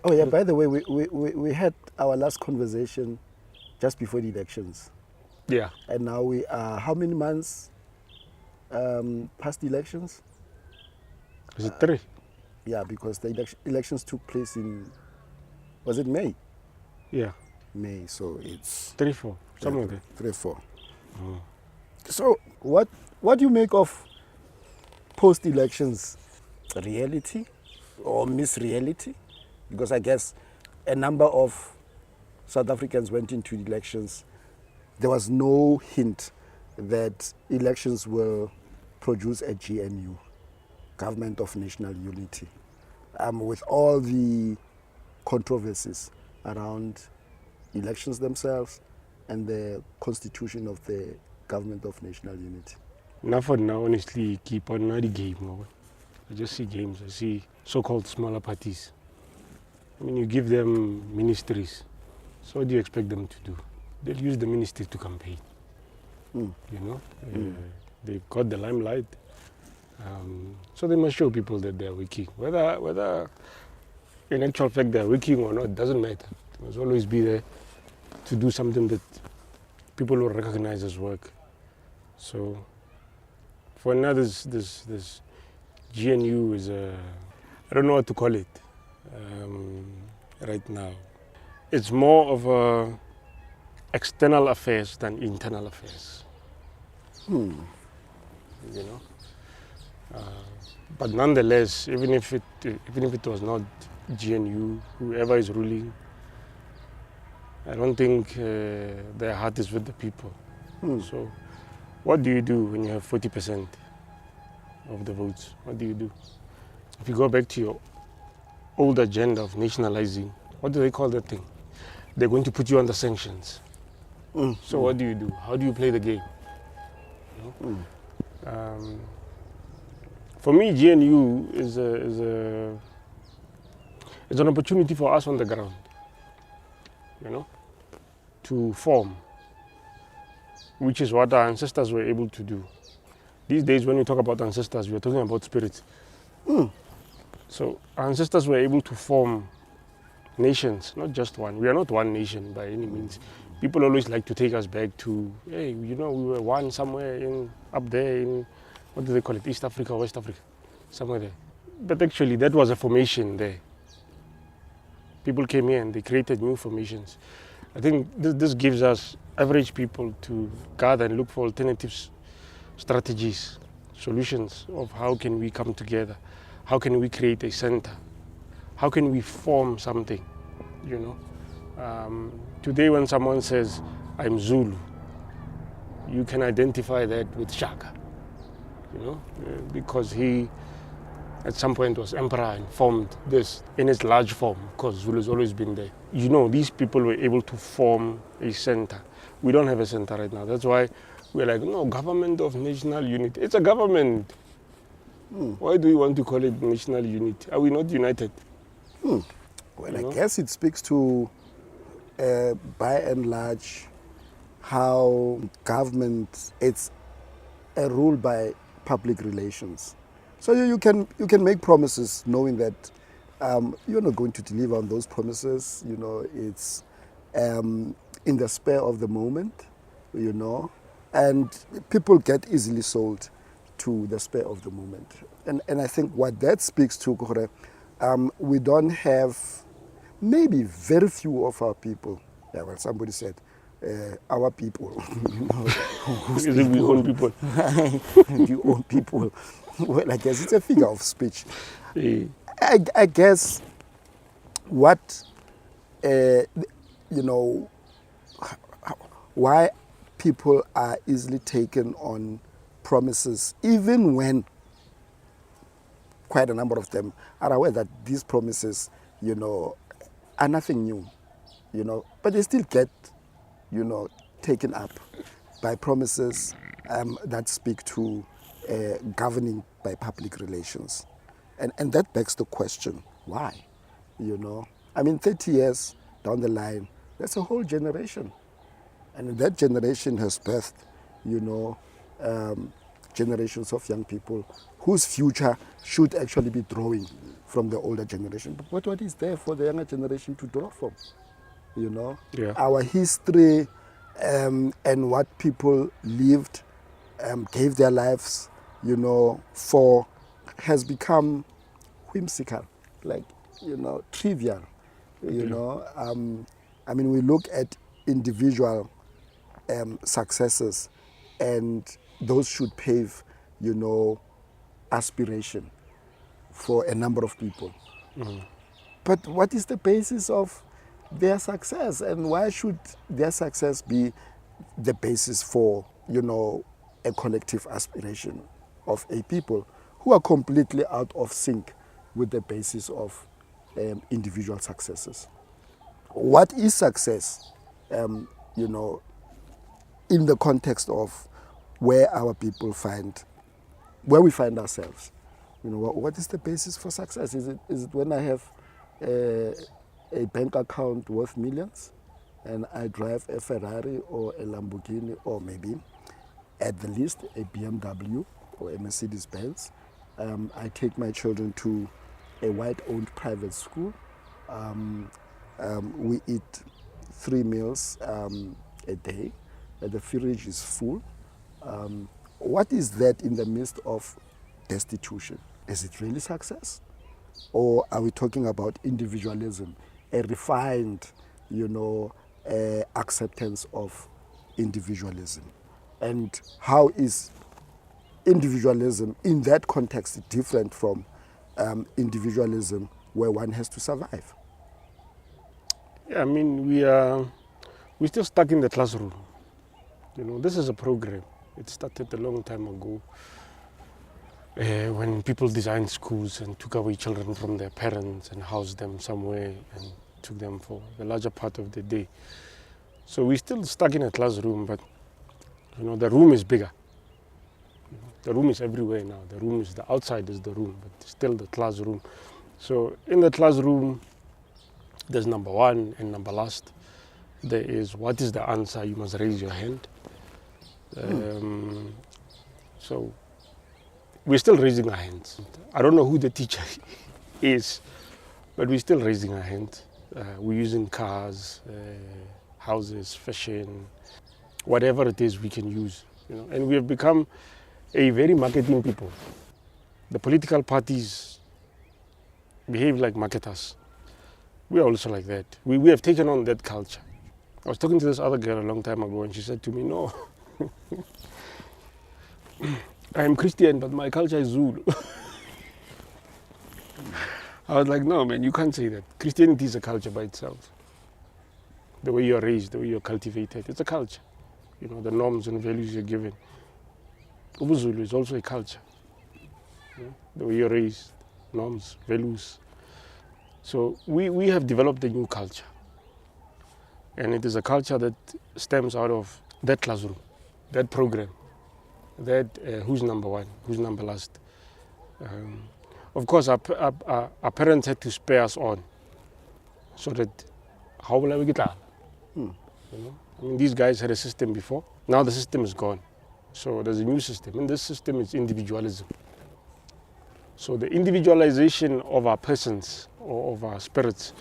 Oh yeah, by the way, we had our last conversation just before the elections. Yeah. And now we are how many months past the elections? Is it 3? Yeah, because the elections took place in, was it May? Yeah. May, so it's 3, 4, somewhere there. 3, 4. So what do you make of post-elections reality or misreality? Because I guess a number of South Africans went into the elections. There was no hint that elections will produce a GNU, Government of National Unity, with all the controversies around elections themselves and the constitution of the Government of National Unity. Now for now, honestly, keep on the game. I just see games. I see so-called smaller parties. I mean, you give them ministries. So what do you expect them to do? They'll use the ministry to campaign. You know, they've got the limelight. So they must show people that they're working. Whether in actual fact they're working or not, doesn't matter. They must always be there to do something that people will recognize as work. So for now, this GNU is I don't know what to call it right now. It's more of a external affairs than internal affairs. You know, but nonetheless, even if it was not GNU, whoever is ruling, I don't think their heart is with the people. So, what do you do when you have 40% of the votes? What do you do? If you go back to your old agenda of nationalizing, what do they call that thing? They're going to put you under sanctions. So what do you do? How do you play the game? You know? For me, GNU is an opportunity for us on the ground, you know, to form, which is what our ancestors were able to do. These days, when we talk about ancestors, we are talking about spirits. So our ancestors were able to form nations, not just one. We are not one nation by any means. People always like to take us back to, hey, you know, we were one somewhere up there in, what do they call it, East Africa, West Africa, somewhere there. But actually, that was a formation there. People came here and they created new formations. I think this gives us, average people, to gather and look for alternatives, strategies, solutions of how can we come together, how can we create a center, how can we form something, you know. Today when someone says, I'm Zulu, you can identify that with Shaka, you know, because he at some point was emperor and formed this in its large form, because Zulu's always been there. You know, these people were able to form a center. We don't have a center right now. That's why we're like, no, Government of National Unity. It's a government. Why do we want to call it national unity? Are we not united? Well, I guess it speaks to, by and large, how government, it's a rule by public relations. So you can make promises knowing that you're not going to deliver on those promises. You know, it's in the spur of the moment, you know, and people get easily sold to the spur of the moment. And I think what that speaks to, we don't have, maybe very few of our people, yeah, well, somebody said, our people. You know, Is it we own people? You own people. Well, I guess it's a figure of speech. I guess what, you know, why people are easily taken on promises, even when quite a number of them are aware that these promises, you know, are nothing new, you know, but they still get, you know, taken up by promises that speak to governing by public relations. And that begs the question, why? You know, I mean, 30 years down the line, that's a whole generation. And that generation has birthed, you know, generations of young people whose future should actually be drawing from the older generation, but what is there for the younger generation to draw from? You know, Yeah. our history and what people lived, gave their lives, you know, for, has become whimsical, like, you know, trivial. You know, I mean, we look at individual successes, and those should pave, you know, aspiration for a number of people. But what is the basis of their success, and why should their success be the basis for, you know, a collective aspiration of a people who are completely out of sync with the basis of individual successes? What is success, you know, in the context of where our people find, where we find ourselves? You know, what is the basis for success? Is it when I have a bank account worth millions and I drive a Ferrari or a Lamborghini, or maybe at the least a BMW or a Mercedes Benz? I take my children to a white-owned private school. We eat 3 meals a day. The fridge is full. What is that in the midst of destitution? Is it really success? Or are we talking about individualism, a refined, you know, acceptance of individualism? And how is individualism in that context different from individualism where one has to survive? Yeah, I mean, we're still stuck in the classroom. You know, this is a program. It started a long time ago when people designed schools and took away children from their parents and housed them somewhere and took them for the larger part of the day. So we're still stuck in a classroom, but you know, the room is bigger. The room is everywhere now. The room is, the outside is the room, but still the classroom. So in the classroom, there's number one and number last. There is, what is the answer? You must raise your hand. So we're still raising our hands. I don't know who the teacher is, but we're still raising our hands. We're using cars, houses, fashion, whatever it is we can use. You know, and we have become a very marketing people. The political parties behave like marketers. We are also like that. We have taken on that culture. I was talking to this other girl a long time ago, and she said to me, no, I am Christian, but my culture is Zulu. I was like, no, man, you can't say that. Christianity is a culture by itself. The way you're raised, the way you're cultivated, it's a culture. You know, the norms and values you're given. Zulu is also a culture. You know, the way you're raised, norms, values. So we have developed a new culture. And it is a culture that stems out of that classroom, that program, that who's number one, who's number last. Of course, our parents had to spare us on, so that how will we get out? You know? I mean, these guys had a system before. Now the system is gone. So there's a new system, and this system is individualism. So the individualization of our persons, or of our spirits,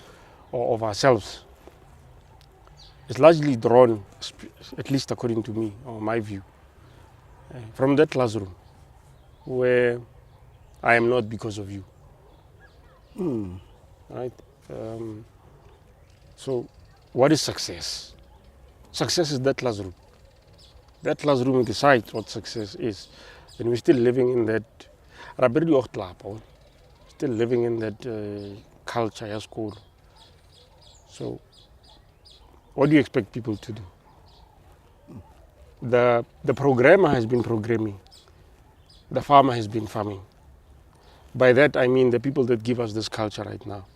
or of ourselves, is largely drawn, at least according to me, or my view, from that classroom, where I am not because of you. Right? So what is success? Success is that classroom. That classroom decides what success is. And we're still living in that, still living in that culture at school. So what do you expect people to do? The programmer has been programming. The farmer has been farming. By that I mean the people that give us this culture right now,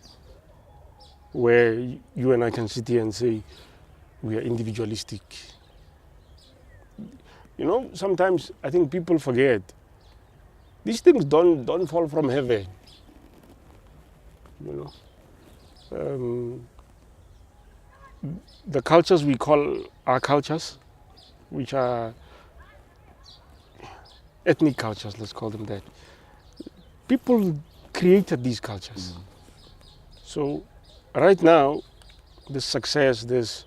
where you and I can sit here and say we are individualistic. You know, sometimes I think people forget these things don't fall from heaven. You know, the cultures we call our cultures, which are ethnic cultures, let's call them that. People created these cultures. So right now, this success, this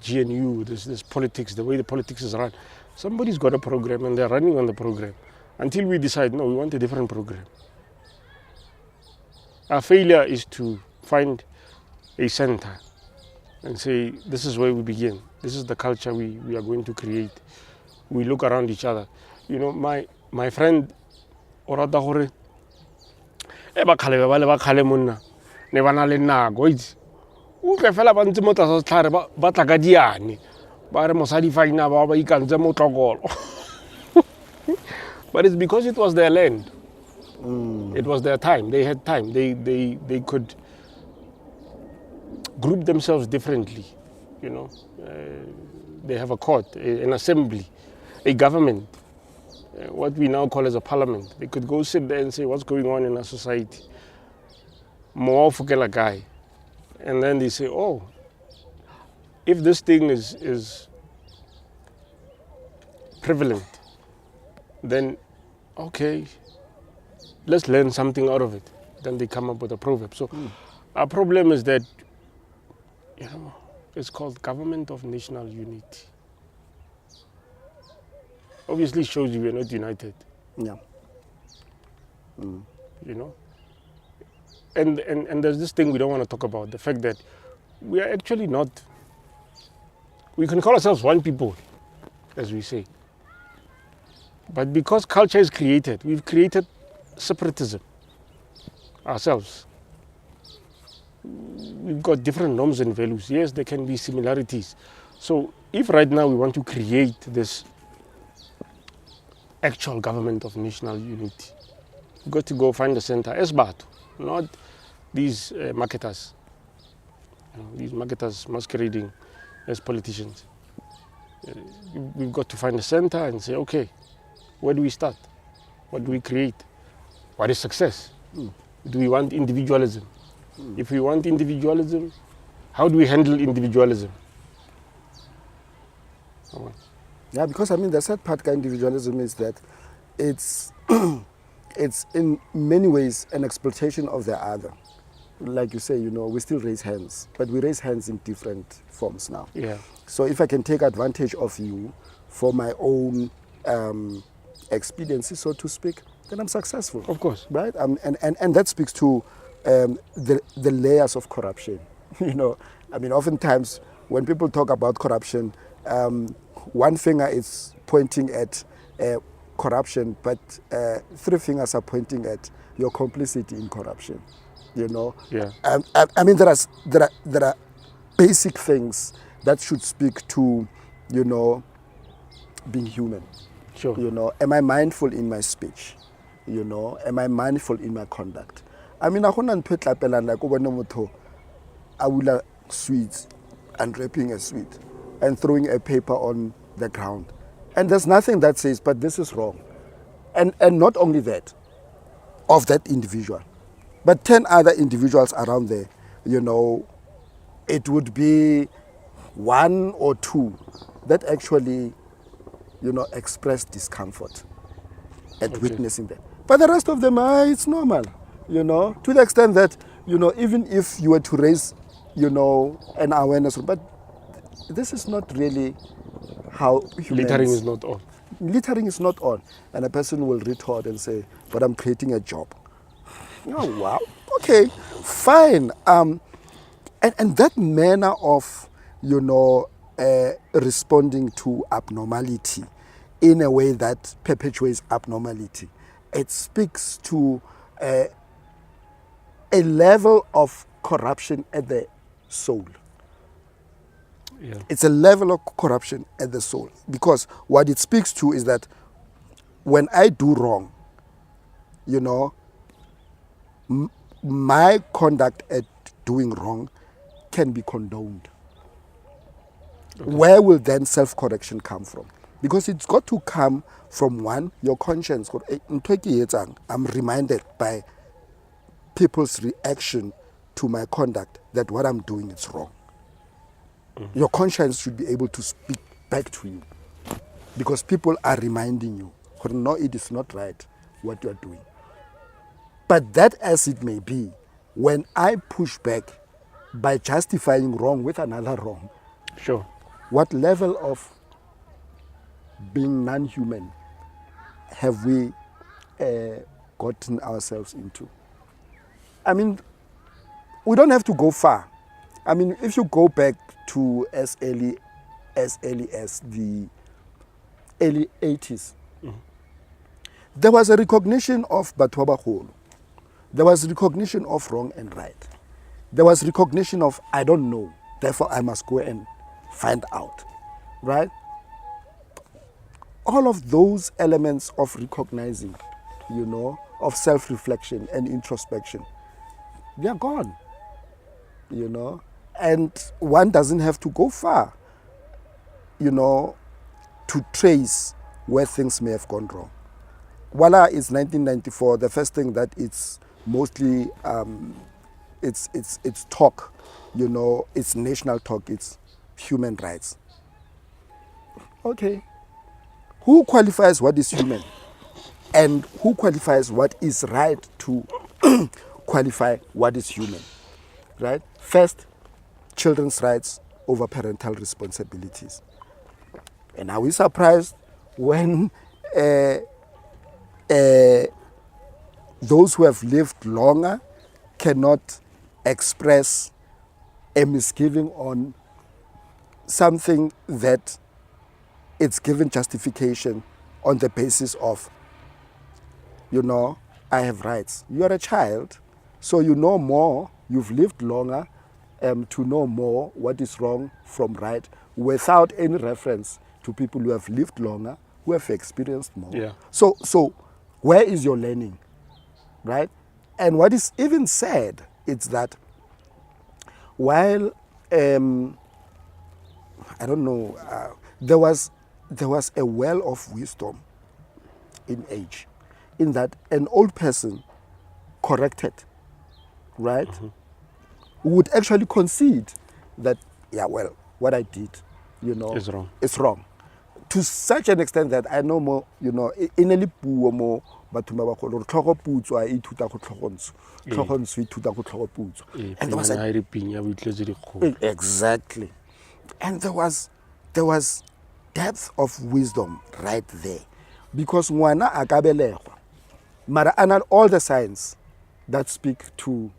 GNU, this politics, the way the politics is run, somebody's got a program and they're running on the program until we decide, no, we want a different program. Our failure is to find a center and say, this is where we begin. This is the culture we are going to create. We look around each other. You know, my friend, orata gore e ba khale ba le ba khale monna ne bana le nako itse o tle fela ba ntse mo tlasa tlhare ba tla ka diane ba re mosadi faina ba ikantse mo tlokolo. But it's because it was their land. It was their time. They had time. They could group themselves differently. You know, they have a court, an assembly, a government, what we now call as a parliament. They could go sit there and say what's going on in our society. More fukela guy, and then they say, oh, if this thing is prevalent, then okay, let's learn something out of it. Then they come up with a proverb. So our problem is that, you know, it's called government of national unity. Obviously shows you we're not united. Yeah. You know? And there's this thing we don't want to talk about, the fact that we are actually not, we can call ourselves one people, as we say. But because culture is created, we've created separatism ourselves. We've got different norms and values. Yes, there can be similarities. So if right now we want to create this actual government of national unity, we've got to go find a center as Batu, not these marketers. You know, these marketers masquerading as politicians. We've got to find a center and say, okay, where do we start? What do we create? What is success? Do we want individualism? If we want individualism, how do we handle individualism? Yeah, because I mean the sad part of individualism is that it's it's in many ways an exploitation of the other. Like you say, you know, we still raise hands, but we raise hands in different forms now. Yeah. So if I can take advantage of you for my own expediency, so to speak, then I'm successful. Of course. Right? And that speaks to the layers of corruption. You know, I mean, oftentimes when people talk about corruption, one finger is pointing at corruption, but three fingers are pointing at your complicity in corruption. You know, Yeah. I mean, there are basic things that should speak to, you know, being human. Sure. You know, am I mindful in my speech? You know, am I mindful in my conduct? I mean, I don't put like awula sweets, unwrapping a sweet and throwing a paper on the ground. And there's nothing that says, but this is wrong. And not only that, of that individual, but 10 other individuals around there, you know, it would be one or two that actually, you know, express discomfort at witnessing that. But the rest of them, it's normal, you know, to the extent that, you know, even if you were to raise, you know, an awareness, but this is not really how humans... Littering is not on. Littering is not on. And a person will retort and say, but I'm creating a job. Oh, wow. Okay, fine. And that manner of, you know, responding to abnormality in a way that perpetuates abnormality, it speaks to a level of corruption at the soul. Yeah. It's a level of corruption at the soul, because what it speaks to is that when I do wrong, you know, my conduct at doing wrong can be condoned. Okay. Where will then self-correction come from? Because it's got to come from one, your conscience. I'm reminded by people's reaction to my conduct that what I'm doing is wrong. Mm-hmm. Your conscience should be able to speak back to you, because people are reminding you No, it is not right what you are doing. But that as it may be, when I push back by justifying wrong with another wrong, Sure. what level of being non-human have we gotten ourselves into? I mean, we don't have to go far. I mean, if you go back to as early as the early 80s, there was a recognition of Batwabaholo. There was recognition of wrong and right. There was recognition of, I don't know, therefore I must go and find out, right? All of those elements of recognizing, of self-reflection and introspection, they are gone, and one doesn't have to go far, to trace where things may have gone wrong. Voila, it's 1994. The first thing that it's mostly, it's talk, it's national talk, it's human rights. Okay. Who qualifies what is human? And who qualifies what is right to qualify what is human? Right? First, children's rights over parental responsibilities. And are we surprised when those who have lived longer cannot express a misgiving on something that it's given justification on the basis of, I have rights. You are a child, so you know more, you've lived longer to know more what is wrong from right without any reference to people who have lived longer, who have experienced more. Yeah. So where is your learning, right? And what is even said is that while, I don't know, there was a well of wisdom in age, in that an old person corrected, right, would actually concede that, yeah, well, what I did, is wrong. To such an extent that I know more, in a puo mo batho ba bagolo re tlhogo putso a ithuta go tlhogontsho tlhogontsho ithuta go tlhogo putso. And there was exactly, and there was depth of wisdom right there, because ngwana a ka belegwa mara ana all the signs that speak to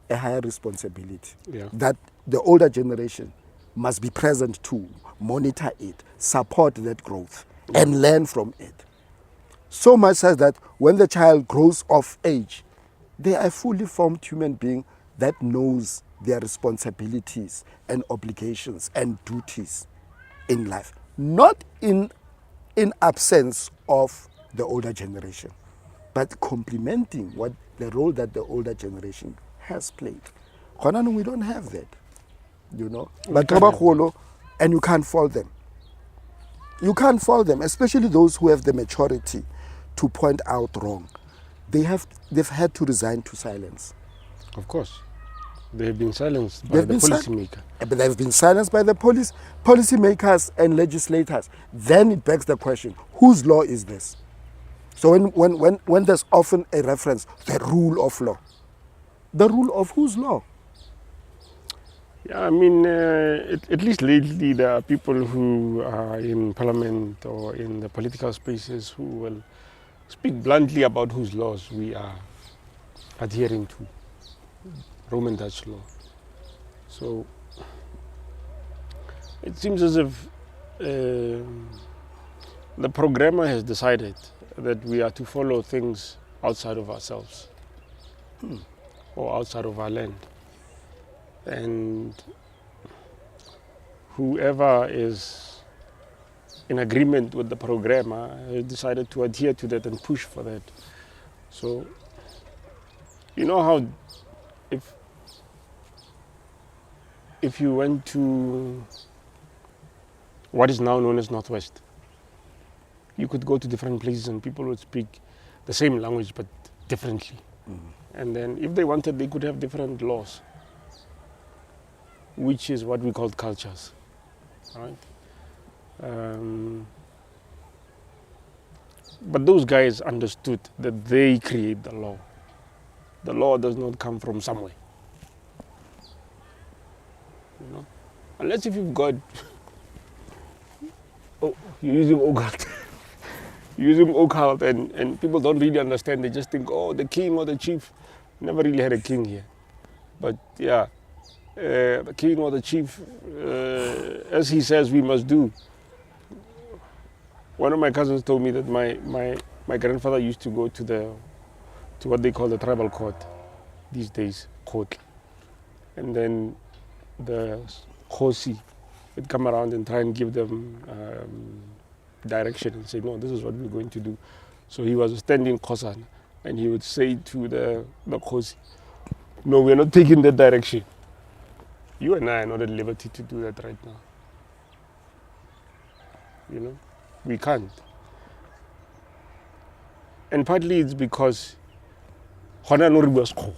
a higher responsibility, that the older generation must be present to monitor it, support that growth, and learn from it. So much so that when the child grows of age, they are a fully formed human being that knows their responsibilities and obligations and duties in life, not in absence of the older generation, but complementing what the role that the older generation has played. We don't have that, But and you can't fault them. You can't fault them, especially those who have the maturity to point out wrong. They've had to resign to silence. Of course. They have been silenced by the policymaker. But they've been silenced by the policymakers and legislators. Then it begs the question, whose law is this? So when there's often a reference, the rule of law. The rule of whose law? Yeah, I mean, at least lately there are people who are in parliament or in the political spaces who will speak bluntly about whose laws we are adhering to. Roman Dutch law. So it seems as if the programmer has decided that we are to follow things outside of ourselves or outside of our land. And whoever is in agreement with the programmer has decided to adhere to that and push for that. So, you know how if you went to what is now known as Northwest, you could go to different places and people would speak the same language but differently. And then if they wanted, they could have different laws, which is what we call cultures, right? But those guys understood that they create the law. The law does not come from somewhere. You know? Unless if you've got, you're using occult, using occult and people don't really understand. They just think, oh, the king or the chief. Never really had a king here. But yeah, the king or the chief, as he says we must do. One of my cousins told me that my grandfather used to go to what they call the tribal court these days, court. And then the Khosi would come around and try and give them direction and say, no, this is what we're going to do. So he was standing Khosan and he would say to the Khosi, no, we're not taking that direction. You and I are not at liberty to do that right now. You know, we can't. And partly it's because Hona no ribos ko.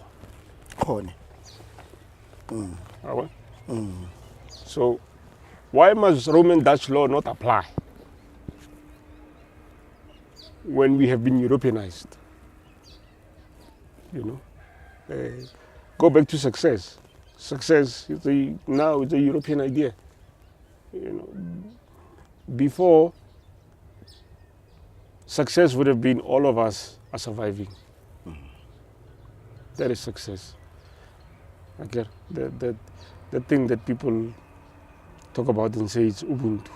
So why must Roman Dutch law not apply when we have been Europeanized? You know, go back to success. Success now it's a European idea. You know, before success would have been all of us are surviving. That is success. Okay, the thing that people talk about and say it's Ubuntu.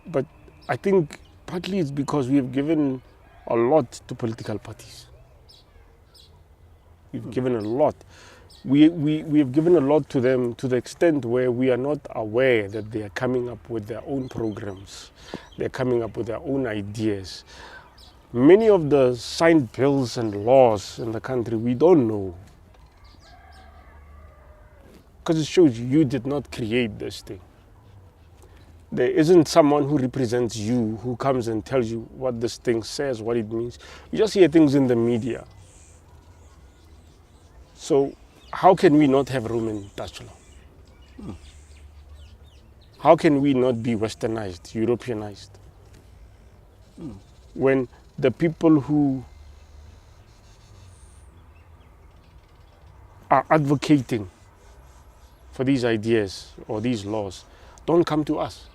But I think partly it's because we have given a lot to political parties. We've given a lot. We have given a lot to them to the extent where we are not aware that they are coming up with their own programs. They're coming up with their own ideas. Many of the signed bills and laws in the country, we don't know. Because it shows you did not create this thing. There isn't someone who represents you, who comes and tells you what this thing says, what it means. You just hear things in the media. So how can we not have Roman Dutch law? How can we not be westernized, Europeanized? When the people who are advocating for these ideas or these laws don't come to us.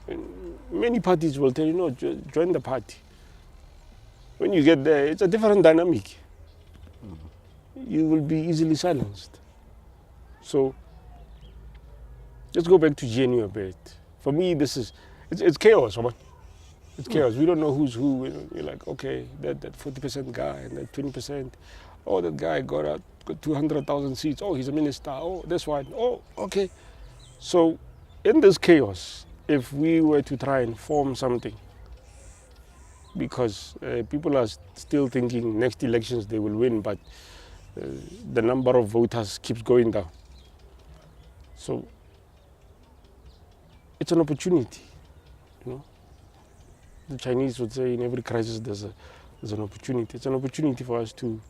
And many parties will tell you, no, join the party. When you get there, it's a different dynamic. You will be easily silenced. So let's go back to GNU a bit. For me, it's chaos. It's chaos. We don't know who's who. You're like, okay, that 40% guy and that 20%. Oh, that guy got 200,000 seats. Oh, he's a minister. Oh, this one. Oh, okay. So in this chaos, if we were to try and form something, because people are still thinking next elections they will win, but the number of voters keeps going down. So it's an opportunity, you know. The Chinese would say in every crisis there's an opportunity. It's an opportunity for us to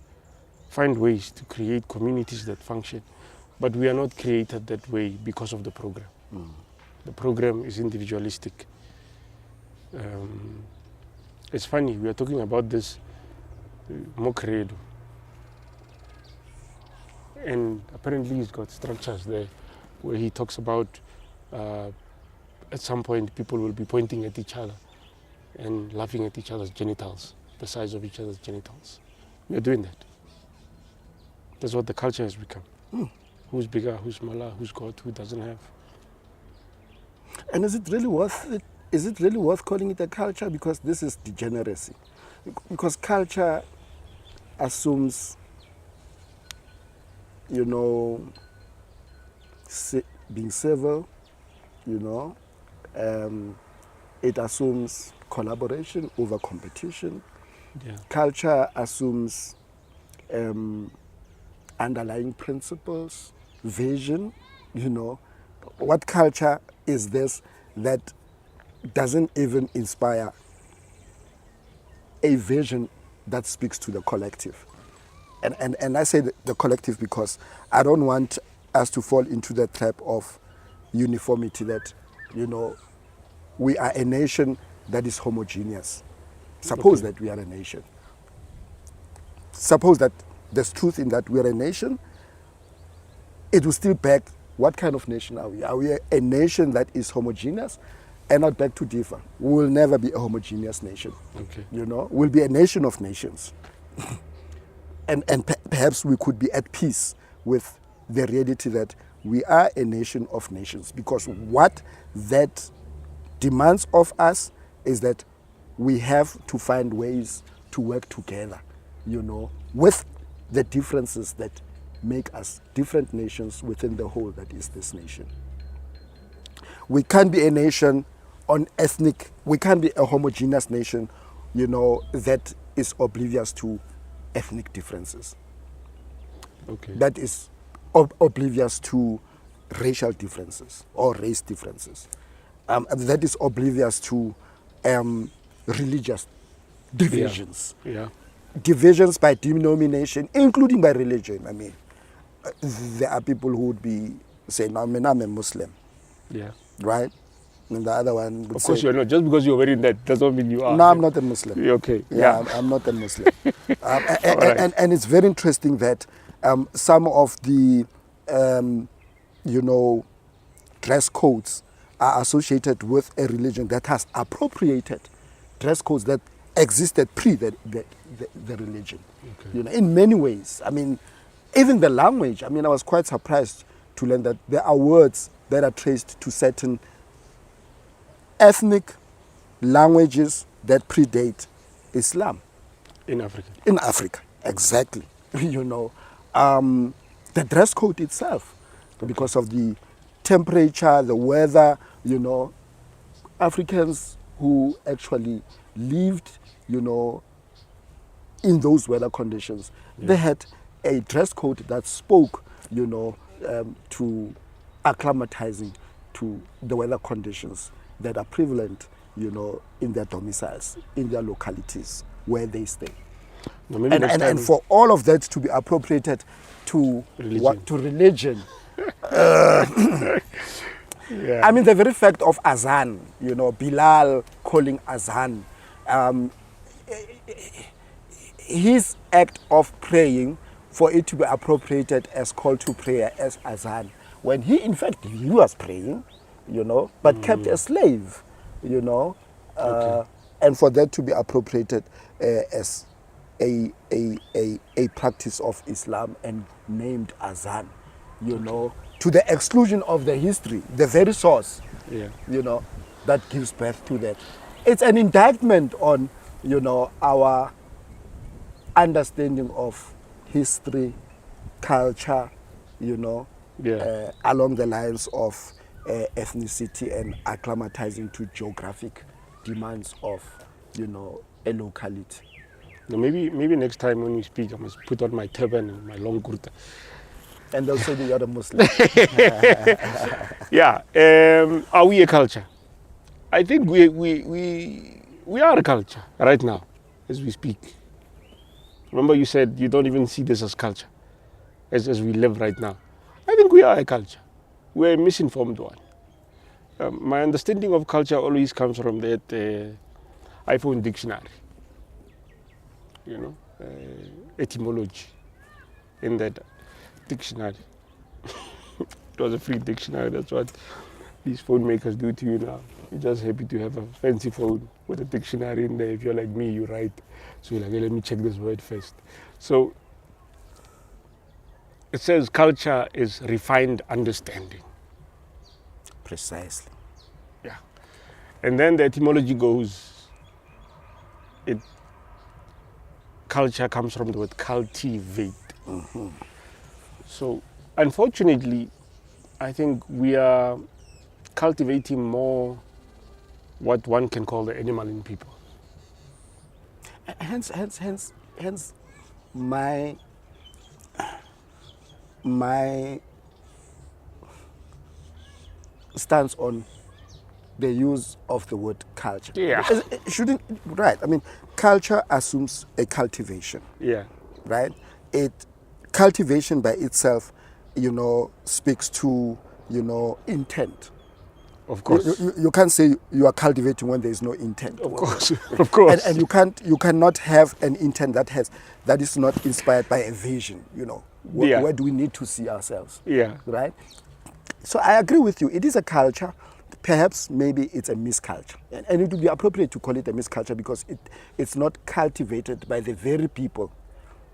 find ways to create communities that function. But we are not created that way because of the program. The program is individualistic. It's funny, we are talking about this Mokredo. And apparently he's got structures there where he talks about at some point people will be pointing at each other and laughing at each other's genitals, the size of each other's genitals. We are doing that. That's what the culture has become. Who's bigger, who's smaller, who's got, who doesn't have. And is it really worth it? Is it really worth calling it a culture? Because this is degeneracy. Because culture assumes, you know, being civil, you know. It assumes collaboration over competition. Yeah. Culture assumes underlying principles, vision, you know. What culture is this that doesn't even inspire a vision that speaks to the collective? And I say the collective because I don't want us to fall into the trap of uniformity that You know, we are a nation that is homogeneous. Suppose that we are a nation. Suppose that there's truth in that we are a nation. It will still beg, what kind of nation are we? Are we a nation that is homogeneous? And not beg to differ. We will never be a homogeneous nation. Okay. You know, we'll be a nation of nations. and perhaps we could be at peace with the reality that we are a nation of nations, because what that demands of us is that we have to find ways to work together, you know, with the differences that make us different nations within the whole that is this nation. We can't be a nation on ethnic, we can't be a homogeneous nation, you know, that is oblivious to ethnic differences. Okay. That is oblivious to racial differences or race differences. That is oblivious to religious divisions. Yeah. Divisions by denomination, including by religion. I mean, there are people who would be saying, no, I'm a Muslim. Yeah. Right? And the other one would Of course say, you're not. Just because you're wearing that doesn't mean you are. no, I'm not a Muslim. Okay. Yeah, I'm not a Muslim. And it's very interesting that some of the, you know, dress codes are associated with a religion that has appropriated dress codes that existed pre the religion. Okay. You know, in many ways. I mean, even the language. I mean, I was quite surprised to learn that there are words that are traced to certain ethnic languages that predate Islam. In Africa. In Africa, exactly. You know, the dress code itself, because of the temperature, the weather, you know, Africans who actually lived, you know, in those weather conditions, they had a dress code that spoke, you know, to acclimatizing to the weather conditions that are prevalent, you know, in their domiciles, in their localities where they stay. No, maybe And for all of that to be appropriated to religion. To religion. Yeah. I mean, the very fact of azan, you know, Bilal calling azan, his act of praying, for it to be appropriated as call to prayer, as azan, when he, in fact, he was praying, you know, but kept a slave, you know, and for that to be appropriated as a practice of Islam and named azan, you know, to the exclusion of the history, the very source, you know, that gives birth to that. It's an indictment on, you know, our understanding of history, culture, you know, along the lines of ethnicity and acclimatizing to geographic demands of, you know, a locality. No, maybe next time when we speak, I must put on my turban and my long kurta. And they'll say that you're a Muslim. Yeah. Are we a culture? I think we are a culture right now, as we speak. Remember you said you don't even see this as culture, as we live right now. I think we are a culture. We're a misinformed one. My understanding of culture always comes from that iPhone dictionary, you know, etymology in that dictionary. It was a free dictionary. That's what these phone makers do to you now. You're just happy to have a fancy phone with a dictionary in there. If you're like me, you write. So you're like, hey, let me check this word first. So it says culture is refined understanding. Precisely. Yeah. And then the etymology goes, culture comes from the word cultivate. Mm-hmm. So unfortunately, I think we are cultivating more what one can call the animal in people. Hence my stance on the use of the word culture. Yeah. It shouldn't, right? I mean, culture assumes a cultivation. Yeah. Right? Cultivation by itself, you know, speaks to, you know, intent. Of course. You can't say you are cultivating when there is no intent. Of course. Of course. And you cannot have an intent that is not inspired by a vision. Where do we need to see ourselves? Yeah. Right. So I agree with you. It is a culture. Perhaps maybe it's a misculture, and it would be appropriate to call it a misculture because it's not cultivated by the very people,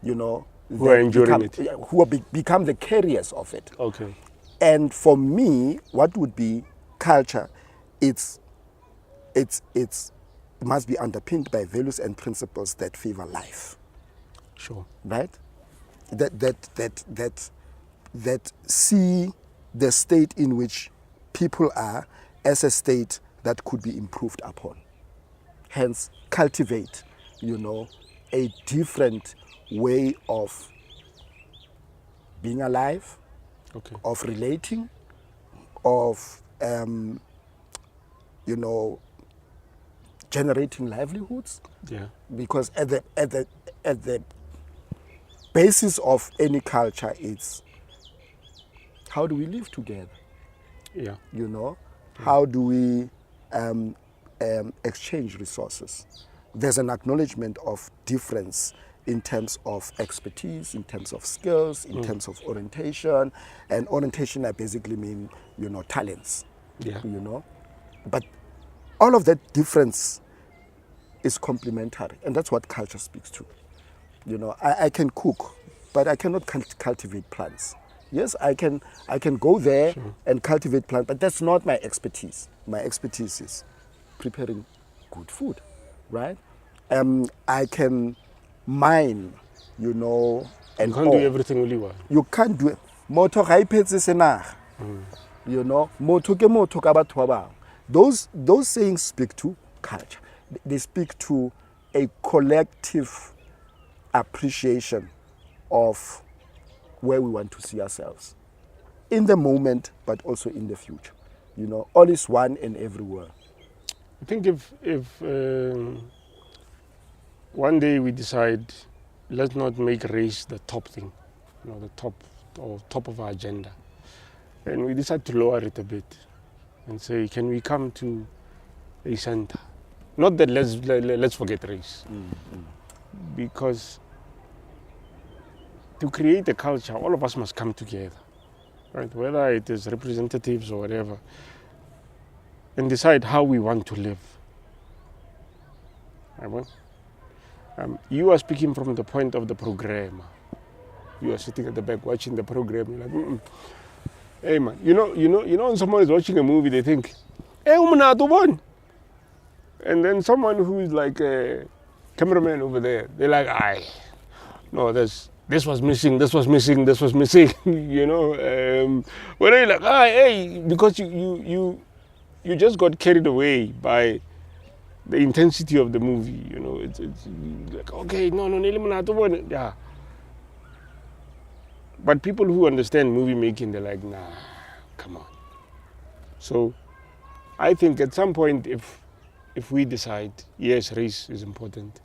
who are enduring it, who become the carriers of it. Okay. And for me, what would be culture? It must be underpinned by values and principles that favor life. Sure. Right. That see the state in which people are as a state that could be improved upon. Hence, cultivate, a different way of being alive, okay, of relating, of, generating livelihoods. Yeah. Because at the basis of any culture, it's how do we live together? Yeah. How do we exchange resources? There's an acknowledgement of difference in terms of expertise, in terms of skills, in terms of orientation. And orientation, I basically mean, talents. Yeah. But all of that difference is complementary, and that's what culture speaks to. I can cook, but I cannot cultivate plants. Yes, I can go there and cultivate plants, but that's not my expertise. My expertise is preparing good food, right? I can mine, and you can't do everything really well. You can't do it. Motho ga iphetse senaga. Motho ke motho ka batho ba bang. Those sayings speak to culture. They speak to a collective appreciation of where we want to see ourselves in the moment, but also in the future. All is one and everywhere. I think if one day we decide, let's not make race the top thing, the top of our agenda, and we decide to lower it a bit and say, can we come to a center? Not that let's forget race, because to create a culture, all of us must come together, right? Whether it is representatives or whatever, and decide how we want to live. You are speaking from the point of the programmer. You are sitting at the back watching the program. You're like, hey man, when someone is watching a movie, they think, hey, one. And then someone who is like a cameraman over there, they're like, no, this was missing, this was missing. When you're like, hey, because you just got carried away by the intensity of the movie, it's like, okay, no, yeah. But people who understand movie making, they're like, nah, come on. So I think at some point, if we decide, yes, race is important,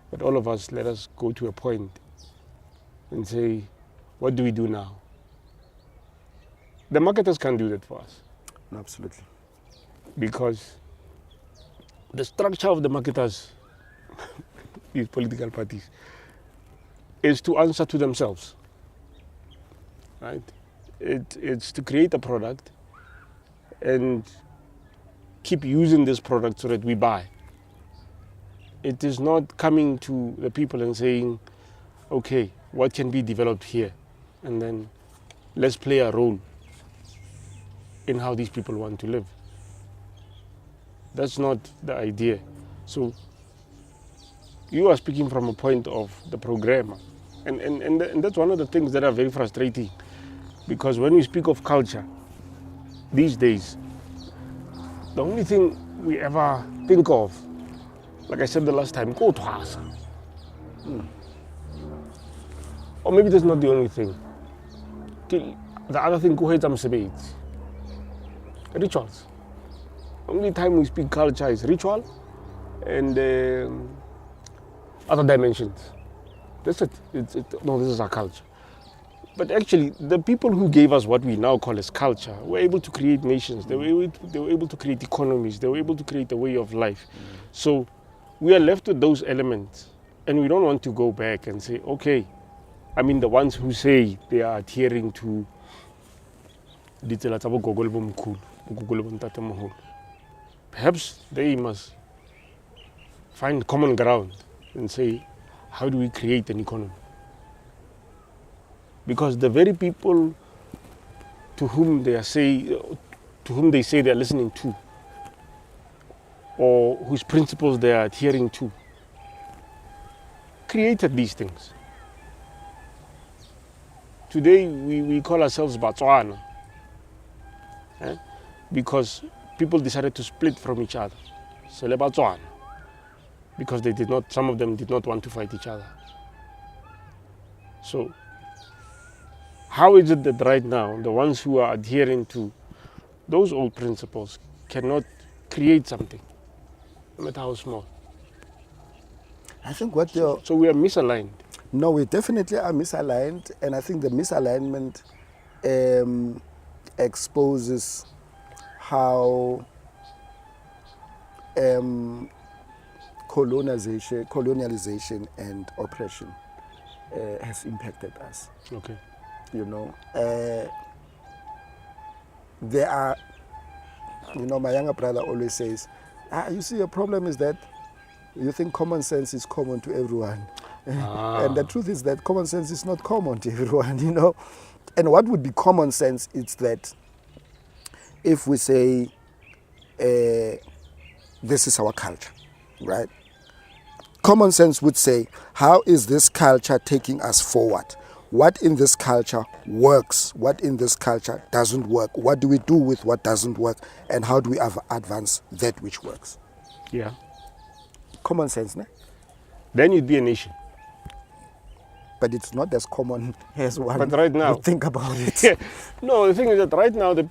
but all of us, let us go to a point and say, what do we do now? The marketers can't do that for us. Absolutely. Because the structure of the marketers, these political parties, is to answer to themselves, right? It's to create a product and keep using this product so that we buy. It is not coming to the people and saying, okay, what can be developed here? And then let's play a role in how these people want to live. That's not the idea. So you are speaking from a point of the programmer. And that's one of the things that are very frustrating. Because when we speak of culture, these days, the only thing we ever think of, like I said the last time, go to house. Or maybe that's not the only thing. The other thing, go ahead and rituals. Only time we speak culture is ritual and other dimensions. That's it. No, this is our culture. But actually, the people who gave us what we now call as culture were able to create nations. They were able to create economies. They were able to create a way of life. So we are left with those elements. And we don't want to go back and say, okay, I mean, the ones who say they are adhering to perhaps they must find common ground and say, how do we create an economy? Because the very people to whom they say they are listening to, or whose principles they are adhering to, created these things. Today we call ourselves Botswana, because people decided to split from each other. So le Botswana, because some of them did not want to fight each other. So how is it that right now the ones who are adhering to those old principles cannot create something, no matter how small? I think what so we are misaligned. No, we definitely are misaligned, and I think the misalignment exposes how colonialization and oppression has impacted us. Okay. You know, there are, my younger brother always says, you see, your problem is that you think common sense is common to everyone. And the truth is that common sense is not common to everyone, And what would be common sense is that if we say, this is our culture, right? Common sense would say, how is this culture taking us forward? What in this culture works? What in this culture doesn't work? What do we do with what doesn't work? And how do we advance that which works? Yeah. Common sense, ne? Then you'd be a nation. But it's not as common as one but right now, would think about it. No, the thing is that right now, the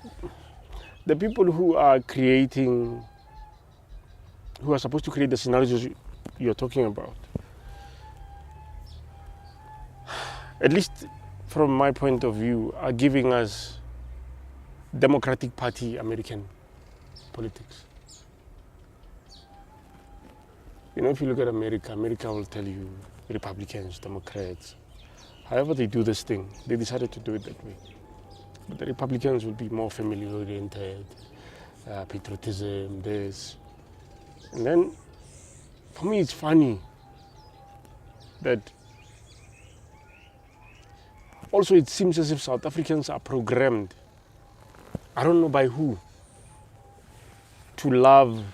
people who are creating, who are supposed to create the scenarios you're talking about, at least from my point of view, are giving us Democratic Party American politics. If you look at America will tell you Republicans, Democrats. However they do this thing, they decided to do it that way. But the Republicans will be more family-oriented, patriotism, this. And then, for me, it's funny that also it seems as if South Africans are programmed, I don't know by who, to love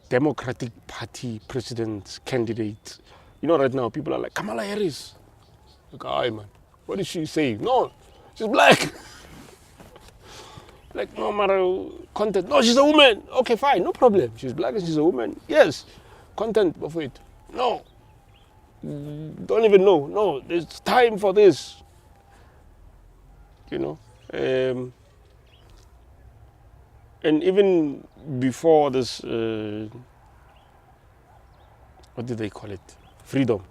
Democratic Party president candidates. Right now people are like, Kamala Harris. Like, aye man, what did she say? No, she's black. Like, no matter content. No, she's a woman. Okay, fine, no problem. She's black and she's a woman. Yes, content of it. No, don't even know. No, there's time for this. And even before this, what did they call it? Freedom.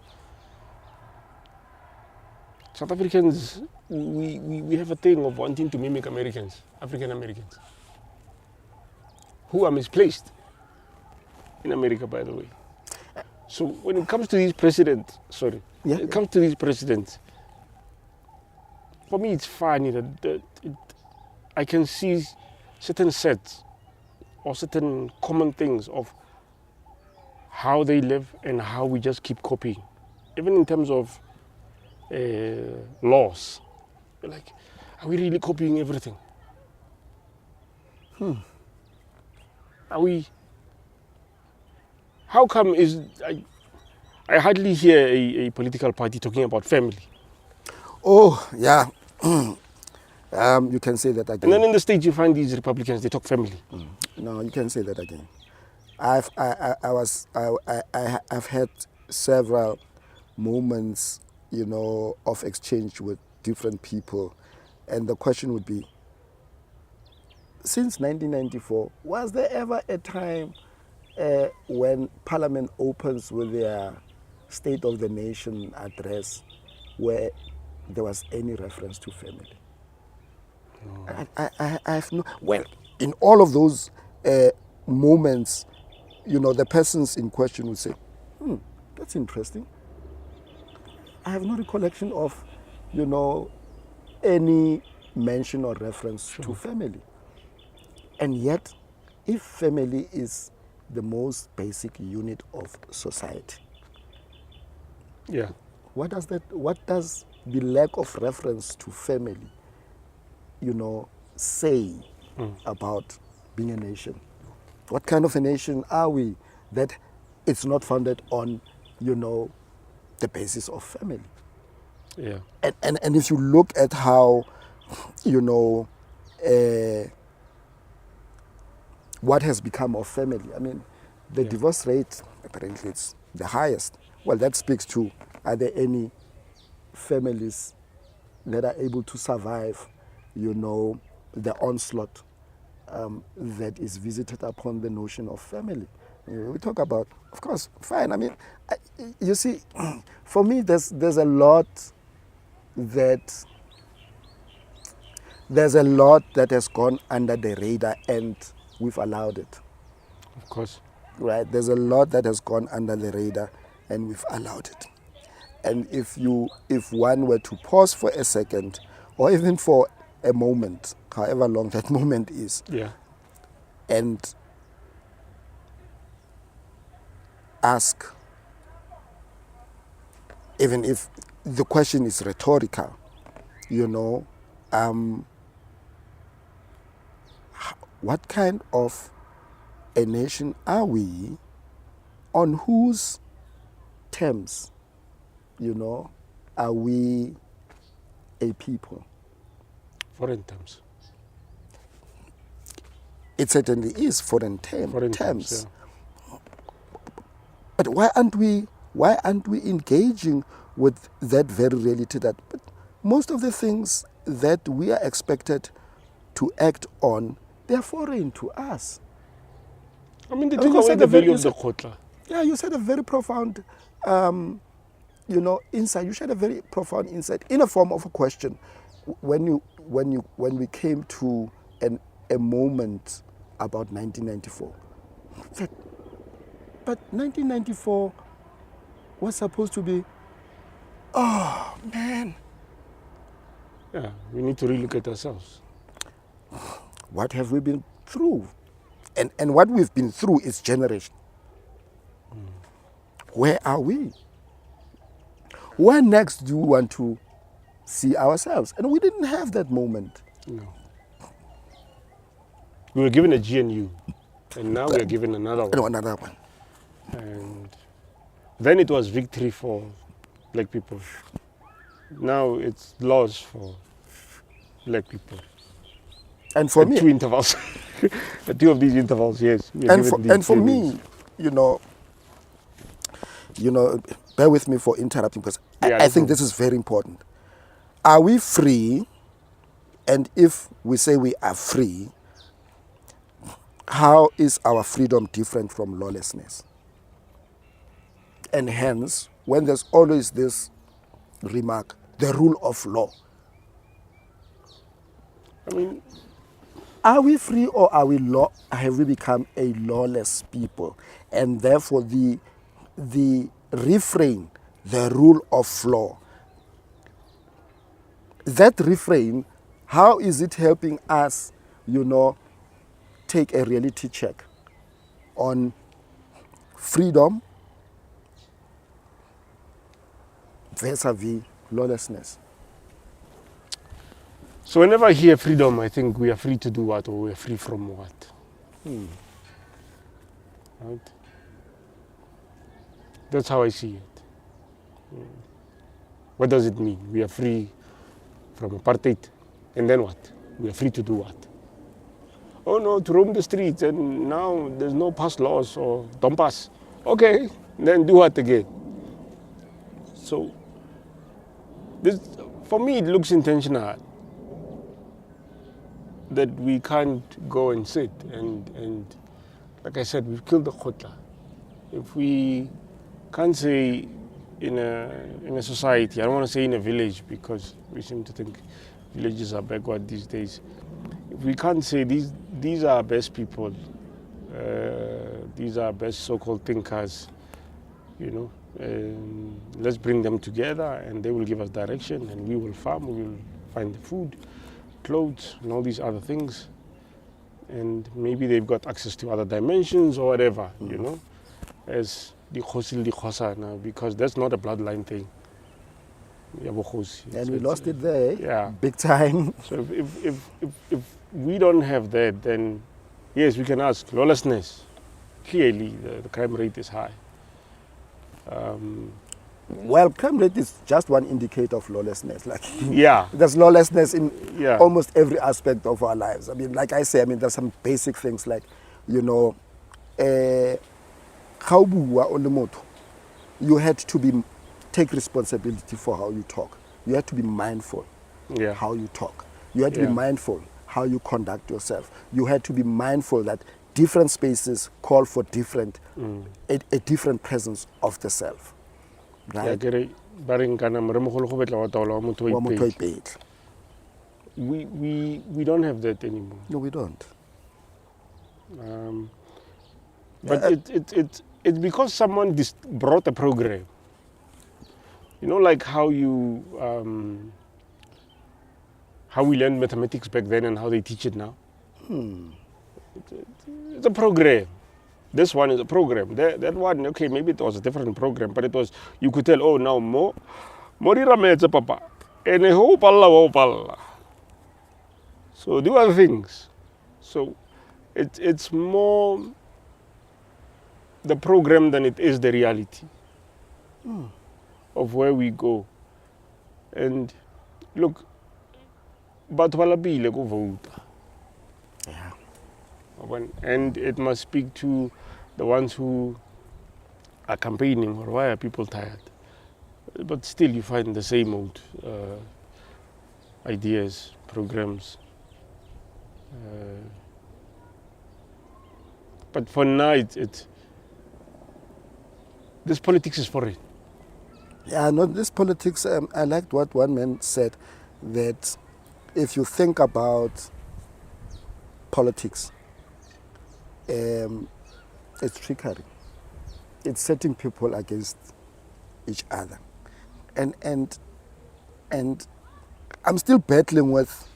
South Africans, we have a thing of wanting to mimic Americans, African Americans, who are misplaced in America, by the way. So when it comes to these presidents, for me it's funny that I can see certain sets or certain common things of how they live and how we just keep copying. Even in terms of laws. Like, are we really copying everything? Are we? How come I hardly hear a political party talking about family? Oh, yeah. You can say that again. And then in the States you find these Republicans, they talk family. No, you can say that again. I've had several moments, of exchange with different people, and the question would be, since 1994, was there ever a time when Parliament opens with their State of the Nation address where there was any reference to family. No. I have no. Well, in all of those moments, the persons in question would say, that's interesting. I have no recollection of, any mention or reference to family. And yet, if family is the most basic unit of society, Yeah. what does the lack of reference to family, say about being a nation? What kind of a nation are we that it's not founded on, the basis of family? Yeah. And if you look at how, what has become of family, I mean, the divorce rate, apparently it's the highest. Well, that speaks to, are there any families that are able to survive, the onslaught that is visited upon the notion of family? We talk about, of course, fine. I mean, you see, for me, there's a lot that has gone under the radar, and we've allowed it. Of course. Right? There's a lot that has gone under the radar, and we've allowed it. And if one were to pause for a second, or even for a moment, however long that moment is, and ask, even if the question is rhetorical, what kind of a nation are we, on whose terms, are we a people? Foreign terms. It certainly is foreign terms. Yeah. But why aren't we engaging with that very reality that most of the things that we are expected to act on, they are foreign to us? I mean, they took away the value of the khotla. Yeah, you said a very profound, insight. You shared a very profound insight in a form of a question. When we came to a moment about 1994, but 1994 was supposed to be, oh man. Yeah, we need to relook at ourselves. What have we been through? And what we've been through is generation. Where are we? Where next do we want to see ourselves? And we didn't have that moment. No. We were given a GNU, and now we are given another one. No, another one. And then it was victory for black people. Now it's loss for black people. And for me, two intervals, two of these intervals, yes. And for me, bear with me for interrupting, because I think this is very important. Are we free? And if we say we are free, how is our freedom different from lawlessness? And hence, when there's always this remark, the rule of law. I mean, are we free, or have we become a lawless people? And therefore the refrain, the rule of law, that refrain, how is it helping us, take a reality check on freedom vis-a-vis lawlessness? So whenever I hear freedom, I think we are free to do what, or we are free from what? Right? That's how I see it. What does it mean? We are free from apartheid, and then what? We are free to do what? Oh no, to roam the streets, and now there's no pass laws, or don't pass. Okay, then do what again? So, this, for me, it looks intentional. That we can't go and sit and like I said, we've killed the khotla. If we can't say in a society, I don't want to say in a village because we seem to think villages are backward these days. We can't say these are our best people, these are our best so-called thinkers, you know. Let's bring them together and they will give us direction and we will farm, we will find the food, clothes and all these other things. And maybe they've got access to other dimensions or whatever, you know, as the Khosil di Khosana, because that's not a bloodline thing. And we lost it there, big time. So if we don't have that, then yes, we can ask lawlessness. Clearly, the crime rate is high. Well, crime rate is just one indicator of lawlessness. Like, yeah, there's lawlessness in almost every aspect of our lives. I mean, like I say, there's some basic things like, you know, you had to take responsibility for how you talk. You had to be mindful how you talk. You had to be mindful how you conduct yourself. You had to be mindful that different spaces call for different, a different presence of the self. Right? We don't have that anymore. No, we don't. But it's because someone brought a program. You know, like how we learned mathematics back then and how they teach it now. It's a program. This one is a program. That one, okay, maybe it was a different program, but it was, you could tell, oh, now morira metse papa. And ho palla. So do other things. So it's more the program than it is the reality of where we go. And look, but walabile go vote. Yeah. And it must speak to the ones who are campaigning, or why are people tired? But still you find the same old ideas, programs. But for now, this politics is foreign. Yeah, no, this politics, I liked what one man said, that if you think about politics, it's trickery. It's setting people against each other. And I'm still battling with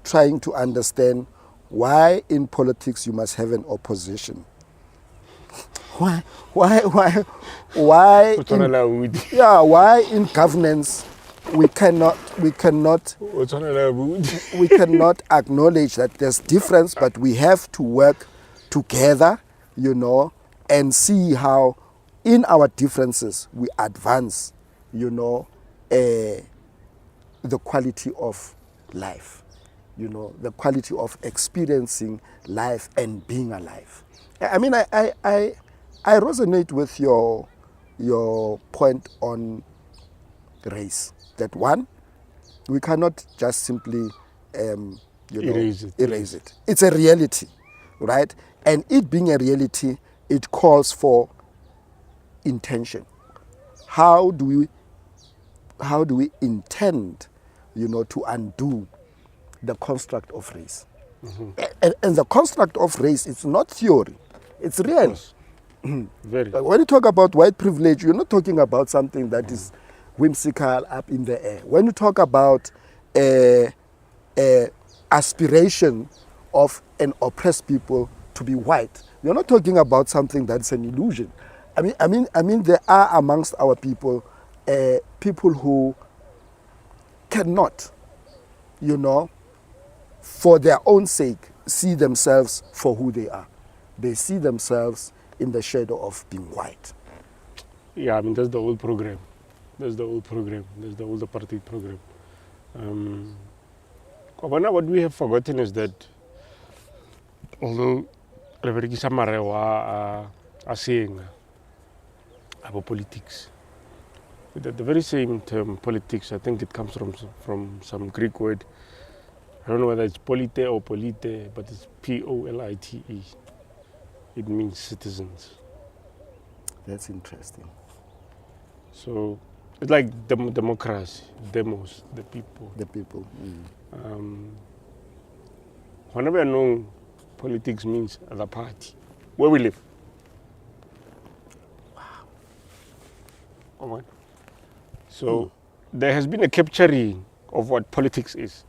trying to understand why in politics you must have an opposition. Why why in governance we cannot acknowledge that there's difference, but we have to work together, you know, and see how in our differences we advance, you know, the quality of life, you know, the quality of experiencing life and being alive. I mean, I resonate with your point on race. That one, we cannot just simply erase it. It's a reality, right? And it being a reality, it calls for intention. How do we intend, you know, to undo the construct of race? And the construct of race is not theory, it's real. Very. When you talk about white privilege, you're not talking about something that is whimsical up in the air. When you talk about aspiration of an oppressed people to be white, you're not talking about something that's an illusion. I mean, there are amongst our people people who cannot, you know, for their own sake, see themselves for who they are. They see themselves in the shadow of being white. Yeah, I mean, that's the old program. That's the old apartheid program. What we have forgotten is that although are saying about politics, the very same term politics, I think it comes from some Greek word. I don't know whether it's polite or polite, but it's polite. It means citizens. That's interesting. So it's like democracy, demos, the people. The people. Whenever I know politics means the party, where we live. Wow. All right. So there has been a capturing of what politics is.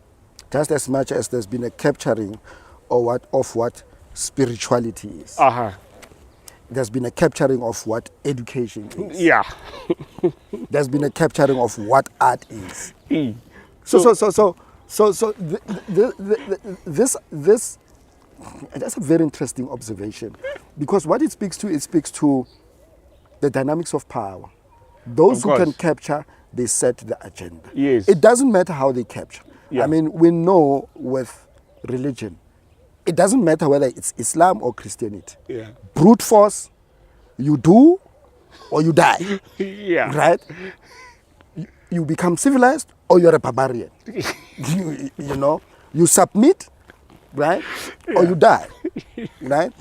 Just as much as there's been a capturing of what spirituality is. There's been a capturing of what education is. Yeah. There's been a capturing of what art is. This that's a very interesting observation, because what it speaks to the dynamics of power. Those who can capture, they set the agenda. Yes. It doesn't matter how they capture. Yeah. I mean, we know with religion, it doesn't matter whether it's Islam or Christianity. Yeah. Brute force, you do or you die. Yeah. Right? You become civilized or you're a barbarian. you know, you submit, right? Yeah. Or you die, right?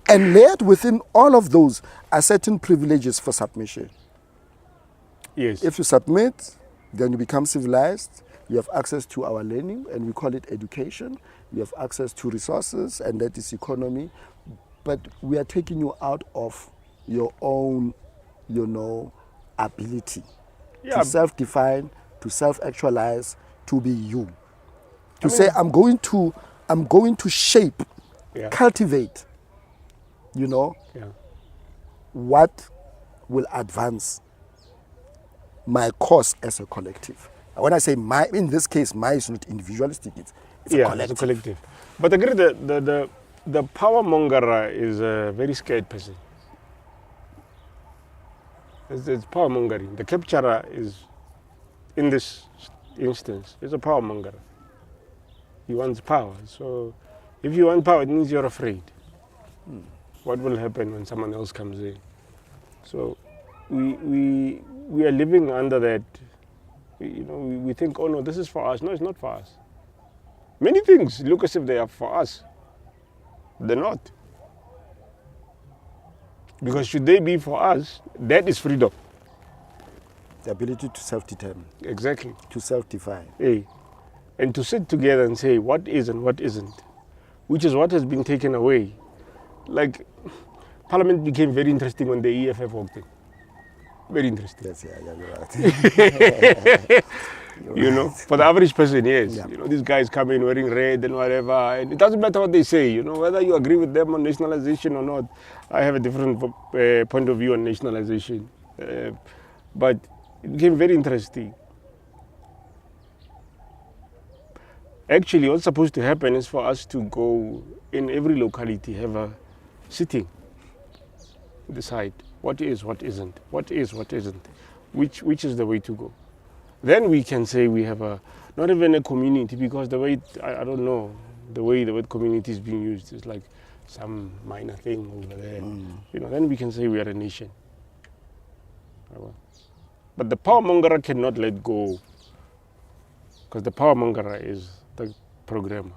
And layered within all of those are certain privileges for submission. Yes. If you submit, then you become civilized. You have access to our learning, and we call it education. You have access to resources, and that is economy. But we are taking you out of your own, ability to self-define, to self-actualize, to be you. To say, I'm going to shape, cultivate, what will advance my cause as a collective. When I say my, in this case, my is not individualistic, it's a collective. It's a collective. But I agree that the power monger is a very scared person. It's power mongering. The capturer is, in this instance, is a power monger. He wants power. So if you want power, it means you're afraid. What will happen when someone else comes in? So we are living under that. We think, oh no, this is for us. No, it's not for us. Many things look as if they are for us. They're not. Because should they be for us, that is freedom. The ability to self-determine. Exactly. To self-define. Hey. And to sit together and say what is and what isn't, which is what has been taken away. Like, Parliament became very interesting when the EFF walked in. Very interesting. Yes, you're right. For the average person, yes. Yeah. These guys come in wearing red and whatever, and it doesn't matter what they say, whether you agree with them on nationalization or not. I have a different point of view on nationalization. But it became very interesting. Actually, what's supposed to happen is for us to go in every locality, have a sitting, decide what is, what isn't, what is, what isn't, which is the way to go. Then we can say we have not even a community, because the way, I don't know, the way the word community is being used is like some minor thing over there. Then we can say we are a nation. But the power monger cannot let go, because the power monger is the programmer.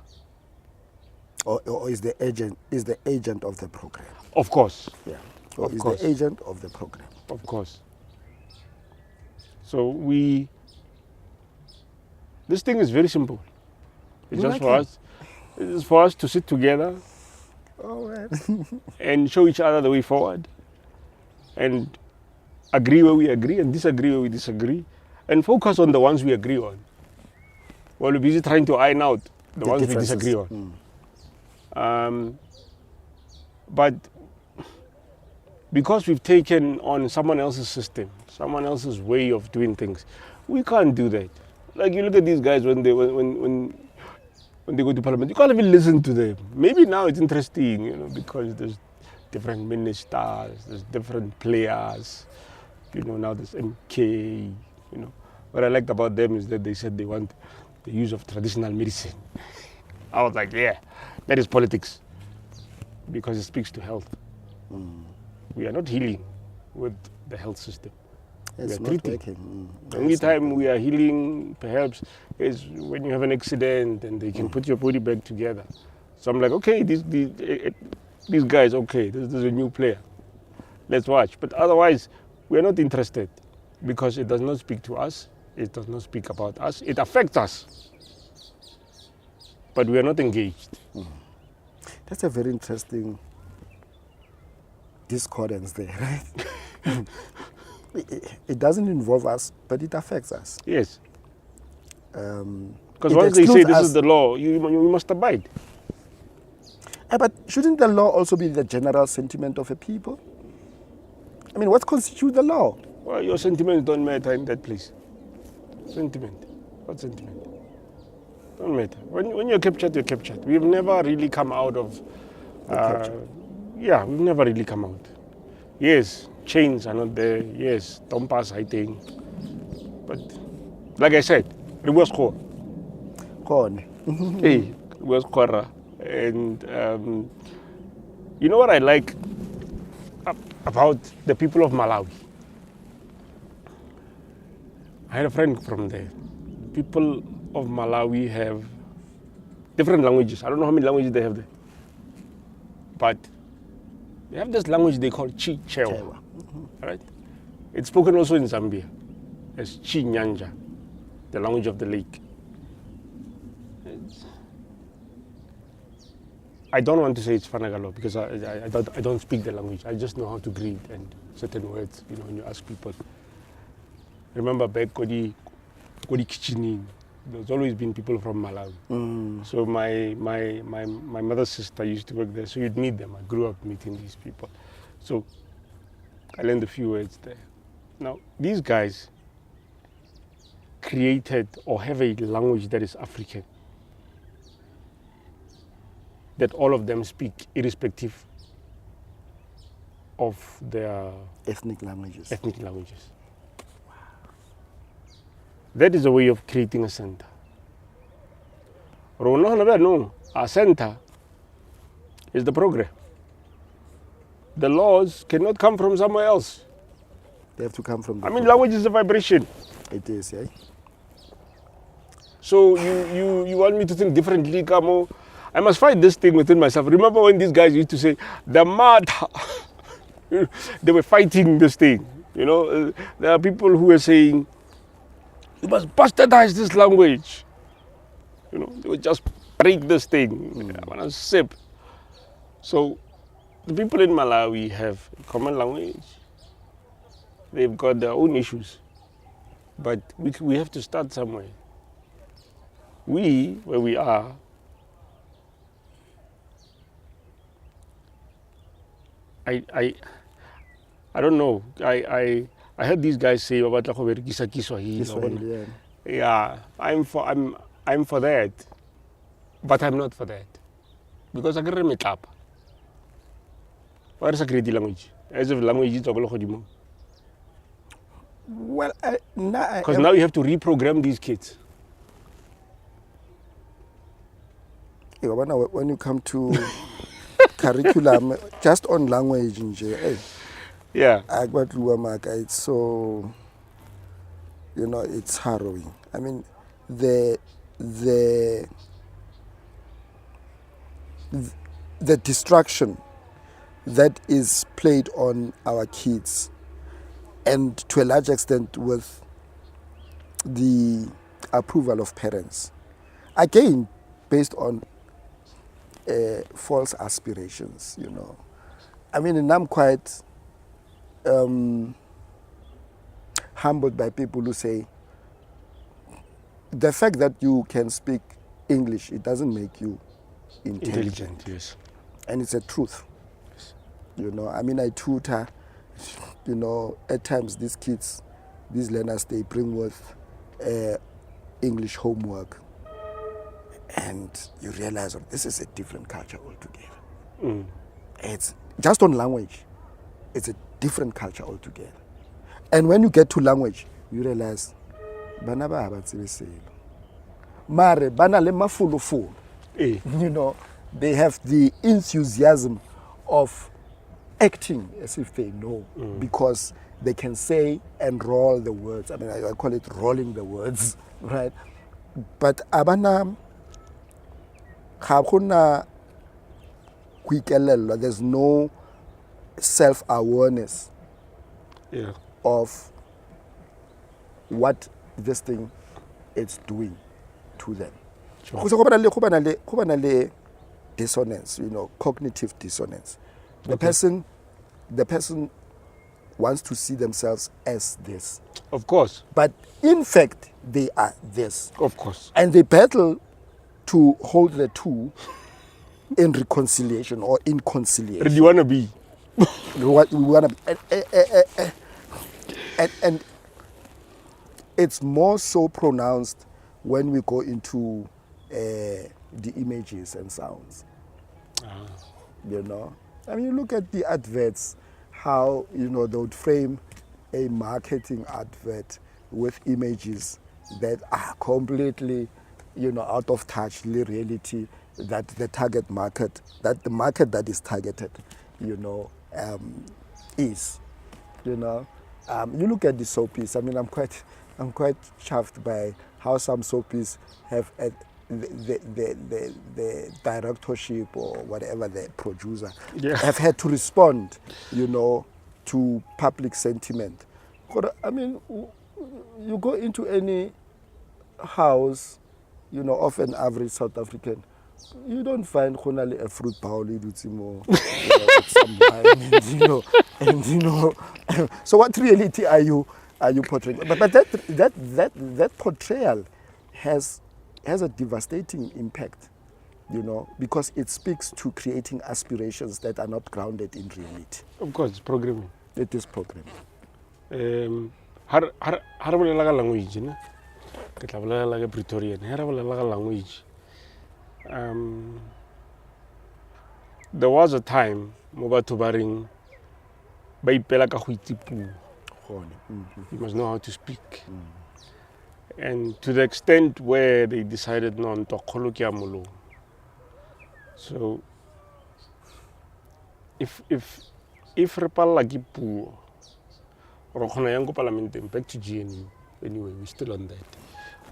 Or is the agent of the program. Of course. Yeah. Or is the agent of the program. Of course. So this thing is very simple. It's just for us. It's for us to sit together and show each other the way forward, and agree where we agree and disagree where we disagree, and focus on the ones we agree on. While we're busy trying to iron out the ones we disagree on. But because we've taken on someone else's system, someone else's way of doing things, we can't do that. Like, you look at these guys when they go to Parliament, you can't even listen to them. Maybe now it's interesting, because there's different ministers, there's different players, now there's MK, What I liked about them is that they said they want the use of traditional medicine. I was like, yeah, that is politics, because it speaks to health. We are not healing with the health system. It's we are not treating. working. The only time we are healing, perhaps, is when you have an accident and they can put your body back together. So I'm like, okay, these guys, okay, this is a new player. Let's watch. But otherwise, We are not interested because it does not speak to us. It does not speak about us. It affects us. But we are not engaged. That's a very interesting discordance there, right? It doesn't involve us, but it affects us. Yes. It Because once they say excludes this us. is the law, you must abide. But shouldn't the law also be the general sentiment of a people? I mean, what constitutes the law? Well, your sentiments don't matter in that place. Sentiment. What sentiment? Don't matter. When you're captured, you're captured. We've never really come out of... we've never really come out. Yes, chains are not there. Yes, Tompas hiding. But, like I said, it was core. Hey, it was core. And you know what I like about the people of Malawi? I had a friend from there. People of Malawi have different languages. I don't know how many languages they have there. But they have this language they call Chichewa. Right? It's spoken also in Zambia as Chinyanja, the language of the lake. I don't want to say it's Fanagalo because I don't speak the language. I just know how to greet and certain words, when you ask people. Remember back Kodi Kichini, there's always been people from Malawi. So my mother's sister used to work there, so you'd meet them. I grew up meeting these people. So I learned a few words there. Now, these guys created or have a language that is African, that all of them speak irrespective of their ethnic languages. That is a way of creating a center. No, a center is the program. The laws cannot come from somewhere else. They have to come from the language is a vibration. It is, yeah. So you want me to think differently, Kamo? I must fight this thing within myself. Remember when these guys used to say, the mad, they were fighting this thing. There are people who are saying, you must bastardize this language. They would just break this thing. I want to sip. So the people in Malawi have a common language. They've got their own issues. But we have to start somewhere. We, where we are, I don't know. I heard these guys say about Kiswahili. Yeah, I'm for that, but I'm not for that because I can read it up. What is a creative language? As if language is well, because now you have to reprogram these kids. When you come to curriculum, just on language in jail, yeah, it's so, it's harrowing. I mean, the distraction that is played on our kids, and to a large extent with the approval of parents, again based on false aspirations. I mean, and I'm quite humbled by people who say the fact that you can speak English, it doesn't make you intelligent. Yes. And it's a truth. Yes. I mean, I tutor, at times these kids, these learners, they bring with English homework. And you realize this is a different culture altogether. It's just on language. It's a different culture altogether. And when you get to language, you realize, bana ba batsebeselo. Mare bana le mafulufulu. They have the enthusiasm of acting as if they know, because they can say and roll the words. I mean, I call it rolling the words, right? But abana there's no self-awareness. Yeah. of what this thing is doing to them. Sure. So, go bana le dissonance, cognitive dissonance. The person wants to see themselves as this. Of course. But in fact, they are this. Of course. And they battle to hold the two in reconciliation or in conciliation. Where do you want to be? What we want to be. And it's more so pronounced when we go into the images and sounds. I mean, you look at the adverts, how, they would frame a marketing advert with images that are completely, out of touch with reality, that the target market, that the market that is targeted, is, you look at the soapies. I mean, I'm quite chuffed by how some soapies have the directorship or whatever, the producer, have had to respond, to public sentiment. I mean, you go into any house, of an average South African, you don't find a fruit bowl with some wine, so what reality are you portraying? But that portrayal has a devastating impact, because it speaks to creating aspirations that are not grounded in reality. Of course, it's programming. It is programming. Har bolela ka language ne ke tla bolela ka Pretorian har bolela ka language. There was a time mo batho ba reng ba ipela ka go itse puo. You must know how to speak. And to the extent where they decided no nto kholo ke amolo. So if re palla ke puo ro khona yang go parlamenteng, back to GNU. Anyway, we're still on that.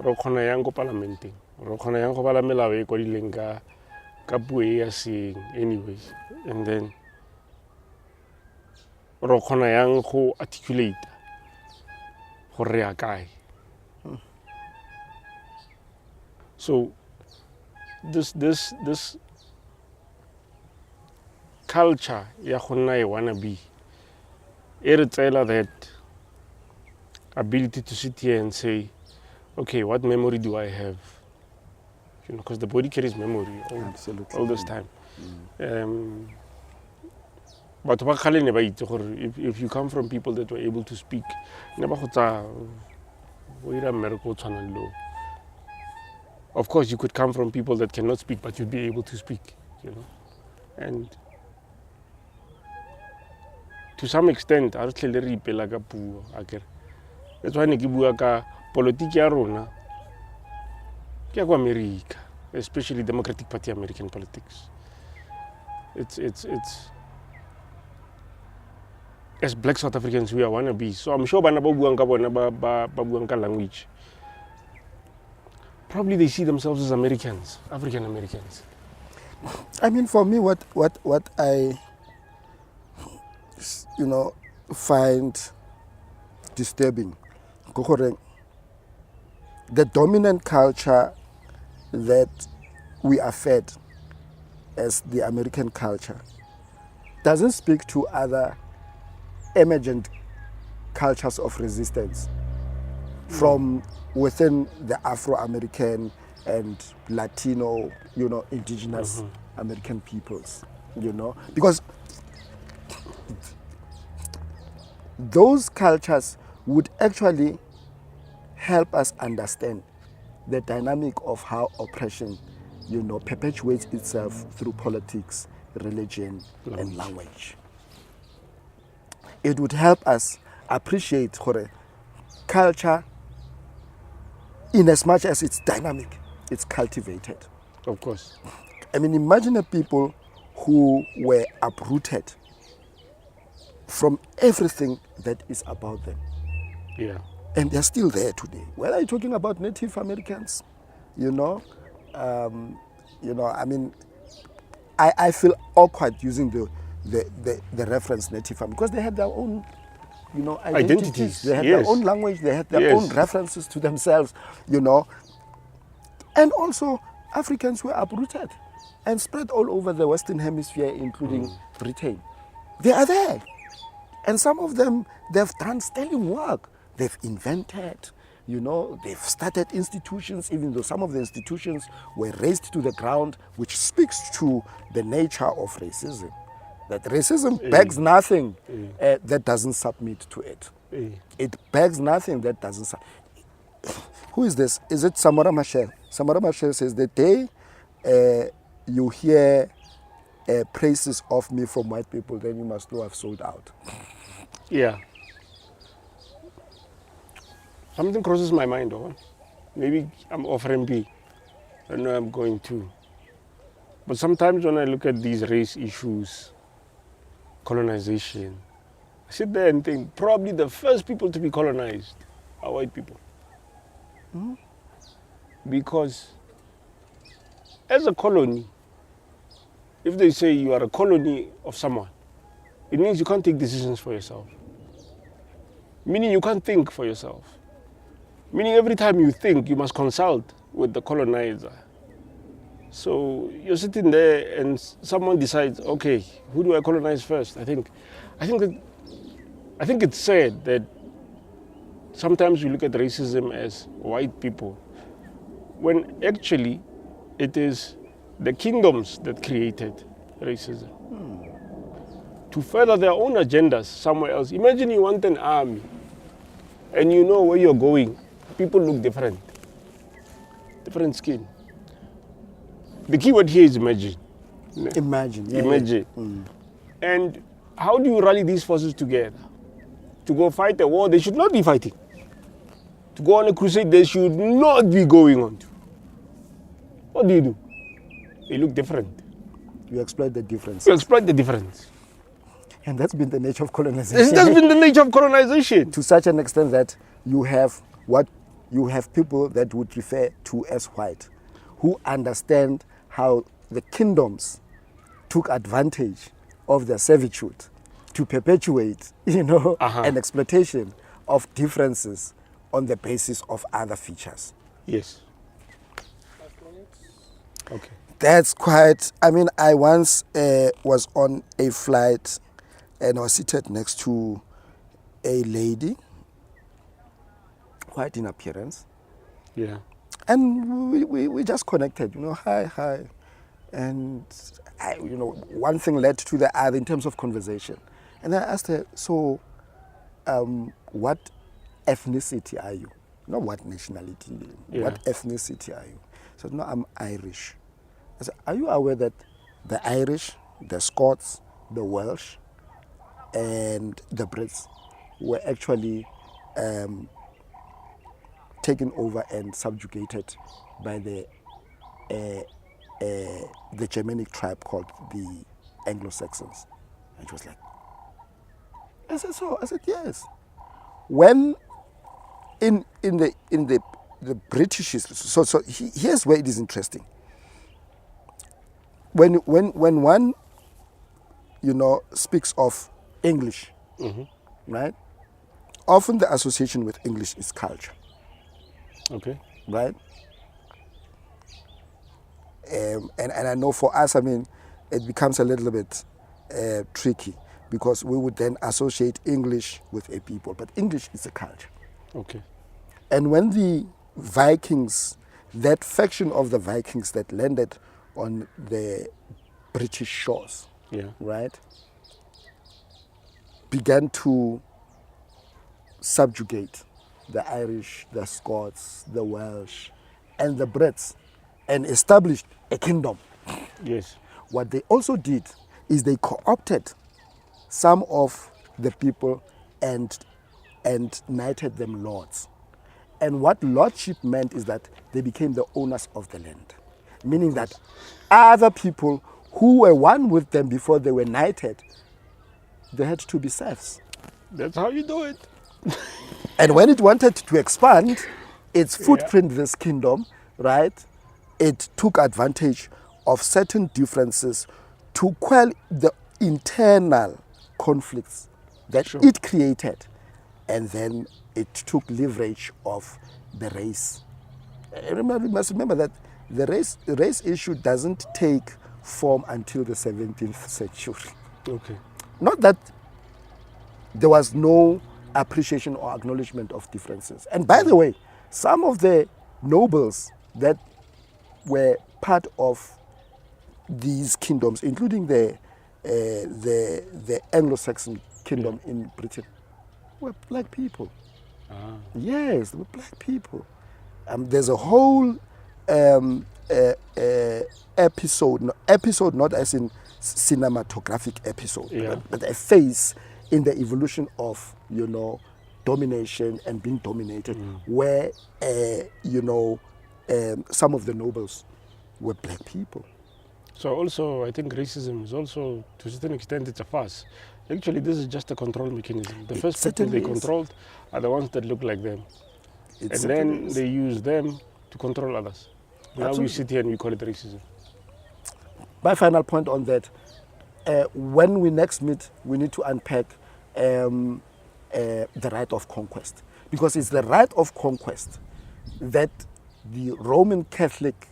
Ro khona yang go parlamenteng, ro khona yang go bala melao e kodileng ka puo ya seng anyway. And then ro khona yang go articulate go re ya kae. So this culture ya gonna e wanna be it's that ability to sit here and say, okay, what memory do I have? Because the body carries memory all this time. But if you come from people that were able to speak, of course you could come from people that cannot speak, but you'd be able to speak, And to some extent, that's why ne ke bua ka politiki ya rona ke ya kwa America, especially Democratic Party American politics. It's as black South Africans we are wanna be. So I'm sure bana ba buang ka bona ba buang ka language. Probably they see themselves as Americans, African Americans. I mean, for me, what I find disturbing, the dominant culture that we are fed as the American culture doesn't speak to other emergent cultures of resistance from within the Afro-American and Latino, indigenous American peoples, because those cultures would actually help us understand the dynamic of how oppression, perpetuates itself through politics, religion, and language. It would help us appreciate culture in as much as it's dynamic, it's cultivated. Of course. I mean, imagine a people who were uprooted from everything that is about them. Yeah. And they're still there today. Well, are you talking about Native Americans? I mean, I feel awkward using the reference Native Americans because they had their own identities. They had yes. their own language. They had their own references to themselves, And also, Africans were uprooted and spread all over the Western Hemisphere, including Britain. They are there. And some of them, they've done sterling work. They've invented, they've started institutions, even though some of the institutions were razed to the ground, which speaks to the nature of racism. That racism begs nothing that doesn't submit to it. It begs nothing that doesn't. Who is this? Is it Samora Machel? Samora Machel says, the day you hear praises of me from white people, then you must know I've sold out. Yeah. Something crosses my mind, or maybe I'm offering B. I know I'm going to. But sometimes when I look at these race issues, colonization, I sit there and think probably the first people to be colonized are white people. Because as a colony, if they say you are a colony of someone, it means you can't take decisions for yourself. Meaning you can't think for yourself. Meaning every time you think, you must consult with the colonizer. So you're sitting there and someone decides, okay, who do I colonize first? I think it's sad that sometimes we look at racism as white people, when actually it is the kingdoms that created racism. To further their own agendas somewhere else. Imagine you want an army and you know where you're going. People look different. Different skin. The key word here is imagine. Imagine. Yeah, imagine. Yeah. And how do you rally these forces together? To go fight a war they should not be fighting. To go on a crusade they should not be going on to. What do? They look different. You exploit the difference. You exploit the difference. And that's been the nature of colonization. That's been the nature of colonization. To such an extent that you have people that would refer to as white, who understand how the kingdoms took advantage of their servitude to perpetuate, an exploitation of differences on the basis of other features. Yes. Okay. That's quite, I once was on a flight and I was seated next to a lady, white in appearance. Yeah. And we just connected, hi. And, one thing led to the other in terms of conversation. And I asked her, so what ethnicity are you? Not what nationality, what ethnicity are you? She said, no, I'm Irish. I said, are you aware that the Irish, the Scots, the Welsh, and the Brits were actually taken over and subjugated by the Germanic tribe called the Anglo-Saxons? And she was like, I said, so? I said, yes. When in the British history, so here's where it is interesting. When one speaks of English, right? Often the association with English is culture. Okay. Right? And I know for us, it becomes a little bit tricky because we would then associate English with a people, but English is a culture. Okay. And when the Vikings, that faction of the Vikings that landed on the British shores, right, began to subjugate the Irish, the Scots, the Welsh, and the Brits, and established a kingdom. Yes. What they also did is they co-opted some of the people and knighted them lords. And what lordship meant is that they became the owners of the land, meaning that other people who were one with them before they were knighted, they had to be serfs. That's how you do it. And when it wanted to expand its footprint, this kingdom, right, it took advantage of certain differences to quell the internal conflicts that it created and then it took leverage of the race. Remember, you must remember that the race issue doesn't take form until the 17th century. Okay. Not that there was no appreciation or acknowledgement of differences. And by the way, some of the nobles that were part of these kingdoms, including the Anglo-Saxon kingdom in Britain, were black people. Yes, they were black people. There's a whole episode, not as in cinematographic episode, but a phase in the evolution of, domination and being dominated, where, some of the nobles were black people. So also, I think racism is also, to a certain extent, it's a farce. Actually, this is just a control mechanism. The first people they controlled are the ones that look like them. And then they use them to control others. Now we sit here and we call it racism. My final point on that, when we next meet, we need to unpack the right of conquest. Because it's the right of conquest that the Roman Catholic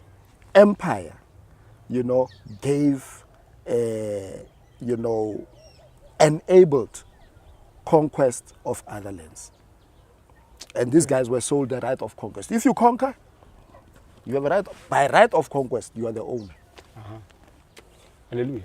Empire, gave, enabled conquest of other lands. And these guys were sold the right of conquest. If you conquer, you have a right. By right of conquest, you are the owner. Hallelujah.